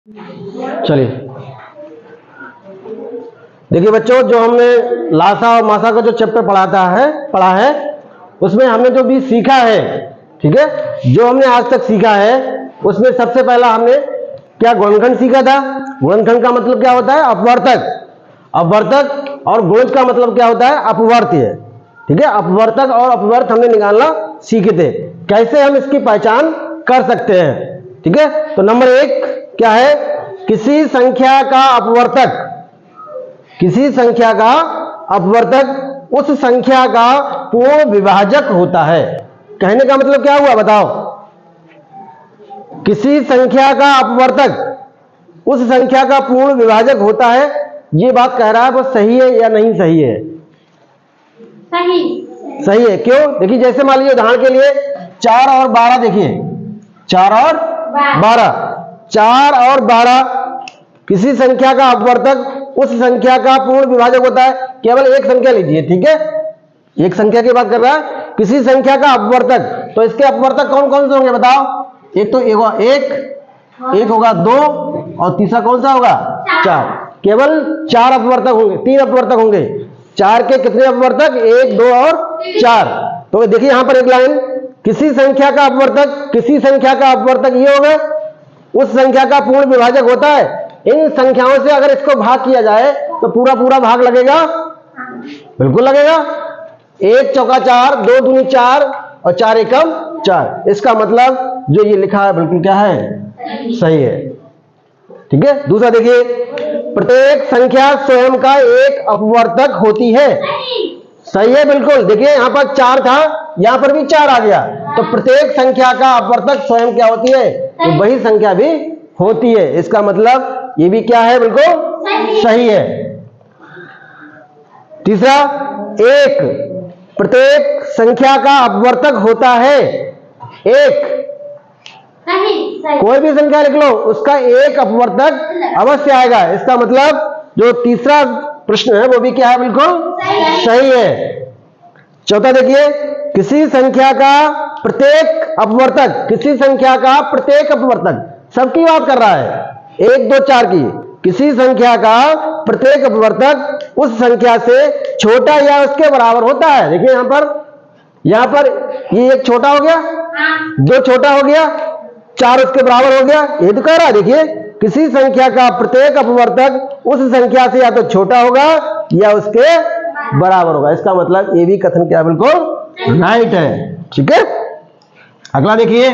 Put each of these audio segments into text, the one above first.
चलिए देखिए बच्चों, जो हमने लासा और मासा का जो चैप्टर पढ़ा है उसमें हमने जो भी सीखा है, ठीक है, जो हमने आज तक सीखा है उसमें सबसे पहला हमने क्या गुणनखंड सीखा था। गुणनखंड का मतलब क्या होता है? अपवर्तक। अपवर्तक और गुणज का मतलब क्या होता है? अपवर्त्य। ठीक है, अपवर्तक और अपवर्त हमने निकालना सीखे थे। कैसे हम इसकी पहचान कर सकते हैं? ठीक है, तो नंबर 1 क्या है? किसी संख्या का अपवर्तक, किसी संख्या का अपवर्तक उस संख्या का पूर्ण विभाजक होता है। कहने का मतलब क्या हुआ बताओ? किसी संख्या का अपवर्तक उस संख्या का पूर्ण विभाजक होता है, ये बात कह रहा है। वो सही है या नहीं सही है? सही। सही है। क्यों? देखिए, जैसे मान लीजिए उदाहरण के लिए 4 और 12, देखिए 4 और 12, 4 और 12 किसी संख्या का अपवर्तक उस संख्या का पूर्ण विभाजक होता है। केवल एक संख्या लीजिए, ठीक है, एक संख्या की बात कर रहा है, किसी संख्या का अपवर्तक। तो इसके अपवर्तक कौन कौन से होंगे बताओ? एक तो एक होगा 2 और तीसरा कौन सा होगा? 4। केवल 4 अपवर्तक होंगे, 3 अपवर्तक होंगे। 4 के कितने अपवर्तक? 1, 2 और 4। तो देखिए यहां पर एक लाइन, किसी संख्या का अपवर्तक, किसी संख्या का अपवर्तक ये होगा उस संख्या का पूर्ण विभाजक होता है। इन संख्याओं से अगर इसको भाग किया जाए तो पूरा पूरा भाग लगेगा? बिल्कुल लगेगा। 1 चौका 4, 2 दूनी 4 और 4 एकम 4। इसका मतलब जो ये लिखा है बिल्कुल क्या है? सही है। ठीक है, दूसरा देखिए, प्रत्येक संख्या स्वयं का एक अपवर्तक होती है। सही है, बिल्कुल। देखिए यहां पर 4 था, यहां पर भी 4 आ गया, तो प्रत्येक संख्या का अपवर्तक स्वयं क्या होती है? तो वही संख्या भी होती है। इसका मतलब ये भी क्या है? बिल्कुल सही है। तीसरा, एक प्रत्येक संख्या का अपवर्तक होता है। एक कोई भी संख्या लिख लो, उसका एक अपवर्तक अवश्य आएगा। इसका मतलब जो तीसरा प्रश्न है वो भी क्या है? बिल्कुल सही है। चौथा देखिए, किसी संख्या का प्रत्येक अपवर्तक, किसी संख्या का प्रत्येक अपवर्तक, सबकी बात कर रहा है, 1, 2, 4 की। किसी संख्या का प्रत्येक अपवर्तक उस संख्या से छोटा या उसके बराबर होता है। देखिए यहां पर ये 1 छोटा हो गया, 2 छोटा हो गया, 4 उसके बराबर हो गया, ये तो कह रहा है। देखिए, किसी संख्या का प्रत्येक अपवर्तक उस संख्या से या तो छोटा होगा या उसके बराबर होगा। इसका मतलब ये भी कथन क्या? बिल्कुल राइट है। ठीक है, अगला देखिए,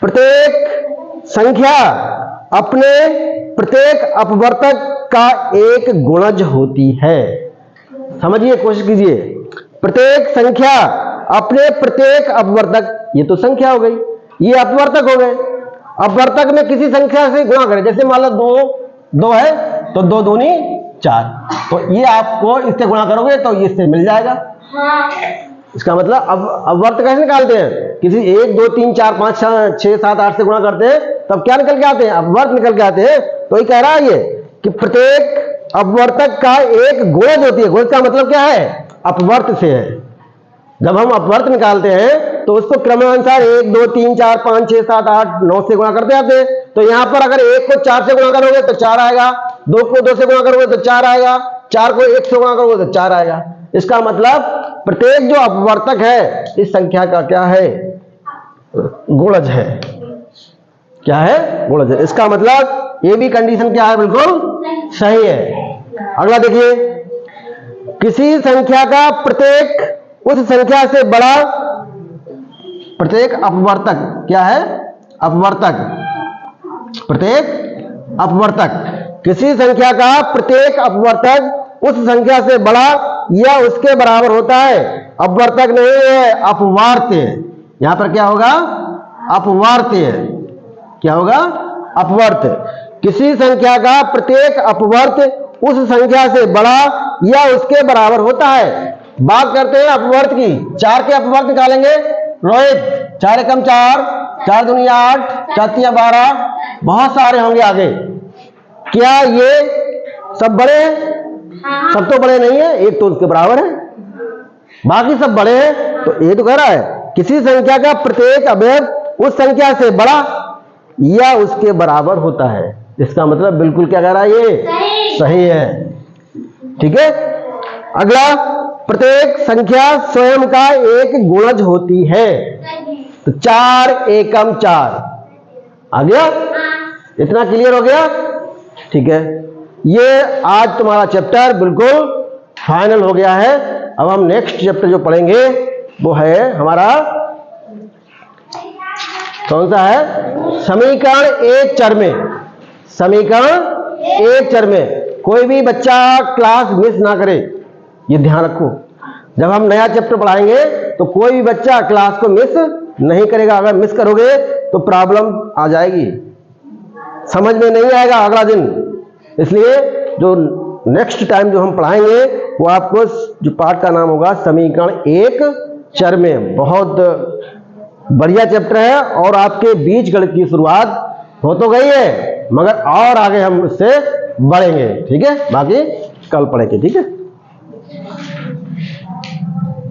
प्रत्येक संख्या अपने प्रत्येक अपवर्तक का एक गुणज होती है। समझिए, कोशिश कीजिए। प्रत्येक संख्या अपने प्रत्येक अपवर्तक, ये तो संख्या हो गई, ये अपवर्तक हो गए। अपवर्तक में किसी संख्या से गुणा करें, जैसे मान लो 2 है तो 2 दूनी 4, तो ये आपको इससे गुणा करोगे तो ये इससे मिल जाएगा। इसका मतलब अब अपवर्त कैसे निकालते हैं? किसी 1, 2, 3, 4, 5, 6, 7, 8 से गुणा करते हैं, तब क्या निकल के आते हैं? अपवर्त निकल के आते हैं। तो ये कह रहा है ये कि प्रत्येक अपवर्तक का एक गुणज होती है। गुणज का मतलब क्या है? अपवर्त से है। जब हम अपवर्त निकालते हैं तो उसको क्रमानुसार 1, 2, 3, 4, 5, 6, 7, 8, 9 से गुणा करते आते हैं। तो यहां पर अगर 1 को 4 से गुणा करोगे तो 4 आएगा, 2 को 2 से गुणा करोगे तो 4 आएगा, 4 को 1 से गुणा करोगे तो 4 आएगा। इसका मतलब प्रत्येक जो अपवर्तक है इस संख्या का क्या है? गुणज है। क्या है? गुणज है। इसका मतलब ये भी कंडीशन क्या है? बिल्कुल सही है। अगला देखिए, किसी संख्या का प्रत्येक उस संख्या से बड़ा प्रत्येक अपवर्तक क्या है? अपवर्तक। प्रत्येक अपवर्तक, किसी संख्या का प्रत्येक अपवर्तक उस संख्या से बड़ा या उसके बराबर होता है। अपवर्तक नहीं है, अपवार्त्य। यहां पर क्या होगा? अपवार्त्य। क्या होगा? अपवर्त। किसी संख्या का प्रत्येक अपवर्त उस संख्या से बड़ा या उसके बराबर होता है। बात करते हैं अपवर्त की। 4 के अपवर्त निकालेंगे रोहित। 4 एकम 4, 4 दूनी 8, 4 तिया 12, बहुत सारे होंगे आगे। क्या ये सब बड़े हैं? सब तो बड़े नहीं है, एक तो उसके बराबर है, बाकी सब बड़े हैं। तो ये तो कह रहा है किसी संख्या का प्रत्येक अवयव उस संख्या से बड़ा या उसके बराबर होता है। इसका मतलब बिल्कुल क्या कह रहा है ये? सही। सही है। ठीक है। अगला, प्रत्येक संख्या स्वयं का एक गुणज होती है। सही। तो 4 एकम 4 आ गया। हाँ। इतना क्लियर हो गया? ठीक है। ये आज तुम्हारा चैप्टर बिल्कुल फाइनल हो गया है। अब हम नेक्स्ट चैप्टर जो पढ़ेंगे वो है हमारा, कौन सा है? समीकरण एक चर में। समीकरण एक चर में। कोई भी बच्चा क्लास मिस ना करे, ये ध्यान रखो। जब हम नया चैप्टर पढ़ाएंगे तो कोई भी बच्चा क्लास को मिस नहीं करेगा। अगर मिस करोगे तो प्रॉब्लम आ जाएगी, समझ में नहीं आएगा अगला दिन। इसलिए जो नेक्स्ट टाइम जो हम पढ़ाएंगे वो आपको, जो पाठ का नाम होगा समीकरण एक चर में। बहुत बढ़िया चैप्टर है और आपके बीज गणित की शुरुआत हो तो गई है, मगर और आगे हम इससे बढ़ेंगे। ठीक है, बाकी कल पढ़ेंगे। ठीक है।